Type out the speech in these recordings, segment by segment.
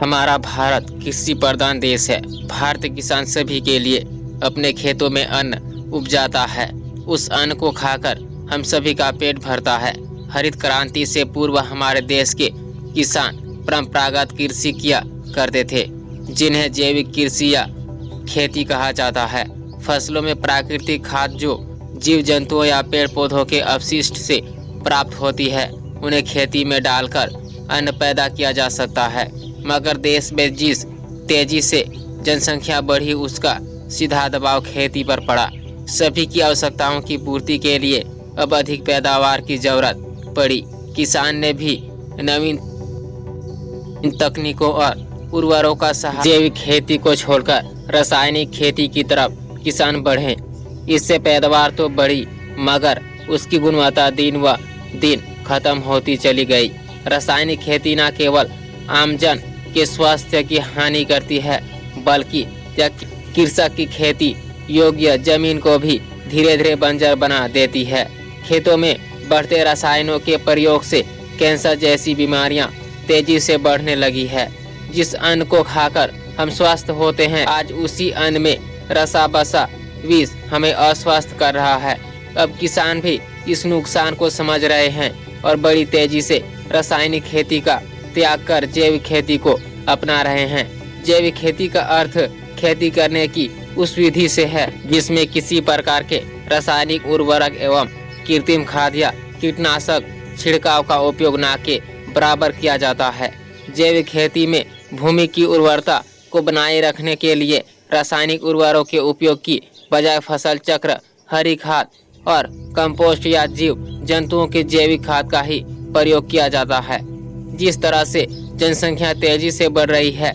हमारा भारत कृषि प्रधान देश है। भारतीय किसान सभी के लिए अपने खेतों में अन्न उपजाता है। उस अन्न को खाकर हम सभी का पेट भरता है। हरित क्रांति से पूर्व हमारे देश के किसान परंपरागत कृषि किया करते थे, जिन्हें जैविक कृषि या खेती कहा जाता है। फसलों में प्राकृतिक खाद जो जीव जंतुओं या पेड़ पौधों के अपशिष्ट से प्राप्त होती है, उन्हें खेती में डालकर अन्न पैदा किया जा सकता है। मगर देश में जिस तेजी से जनसंख्या बढ़ी, उसका सीधा दबाव खेती पर पड़ा। सभी की आवश्यकताओं की पूर्ति के लिए अब अधिक पैदावार की जरूरत पड़ी। किसान ने भी नवीन तकनीकों और उर्वरकों का सहारा जैविक खेती को छोड़कर रासायनिक खेती की तरफ किसान बढ़े। इससे पैदावार तो बढ़ी, मगर उसकी गुणवत्ता दिन व दिन खत्म होती चली गई। रासायनिक खेती न केवल आमजन के स्वास्थ्य की हानि करती है, बल्कि यह कृषक की खेती योग्य जमीन को भी धीरे धीरे बंजर बना देती है। खेतों में बढ़ते रसायनों के प्रयोग से कैंसर जैसी बीमारियां तेजी से बढ़ने लगी है। जिस अन्न को खाकर हम स्वस्थ होते हैं, आज उसी अन्न में रसा बसा विष हमें अस्वस्थ कर रहा है। अब किसान भी इस नुकसान को समझ रहे हैं और बड़ी तेजी से रासायनिक खेती का त्याग कर जैविक खेती को अपना रहे हैं। जैविक खेती का अर्थ खेती करने की उस विधि से है जिसमें किसी प्रकार के रासायनिक उर्वरक एवं कृत्रिम खाद या कीटनाशक छिड़काव का उपयोग न के बराबर किया जाता है। जैविक खेती में भूमि की उर्वरता को बनाए रखने के लिए रासायनिक उर्वरकों के उपयोग की बजाय फसल चक्र, हरी खाद और कंपोस्ट या जीव जंतुओं के जैविक खाद का ही प्रयोग किया जाता है। जिस तरह से जनसंख्या तेजी से बढ़ रही है,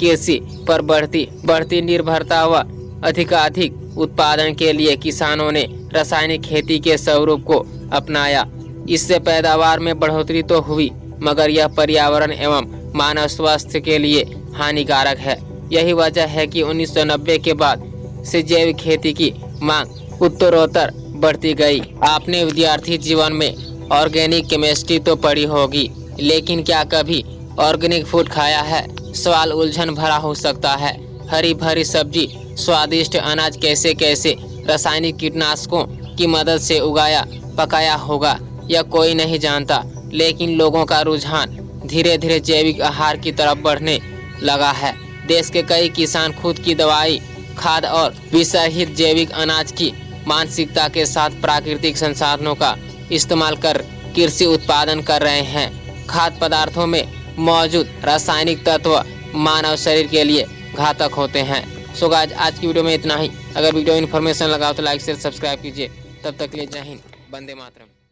कृषि पर बढ़ती निर्भरता व अधिकाधिक उत्पादन के लिए किसानों ने रासायनिक खेती के स्वरूप को अपनाया। इससे पैदावार में बढ़ोतरी तो हुई, मगर यह पर्यावरण एवं मानव स्वास्थ्य के लिए हानिकारक है। यही वजह है कि 1990 के बाद से जैविक खेती की मांग उत्तरोत्तर बढ़ती गई। आपने विद्यार्थी जीवन में ऑर्गेनिक केमिस्ट्री तो पढ़ी होगी, लेकिन क्या कभी ऑर्गेनिक फूड खाया है? सवाल उलझन भरा हो सकता है। हरी भरी सब्जी, स्वादिष्ट अनाज कैसे कैसे रासायनिक कीटनाशकों की मदद से उगाया पकाया होगा, यह कोई नहीं जानता। लेकिन लोगों का रुझान धीरे धीरे जैविक आहार की तरफ बढ़ने लगा है। देश के कई किसान खुद की दवाई, खाद और विषरहित जैविक अनाज की मानसिकता के साथ प्राकृतिक संसाधनों का इस्तेमाल कर कृषि उत्पादन कर रहे हैं। खाद्य पदार्थों में मौजूद रासायनिक तत्व मानव शरीर के लिए घातक होते हैं। सो गाइस, आज की वीडियो में इतना ही। अगर वीडियो इन्फॉर्मेशन लगा तो लाइक शेयर सब्सक्राइब कीजिए। तब तक के लिए जय हिंद, वंदे मातरम।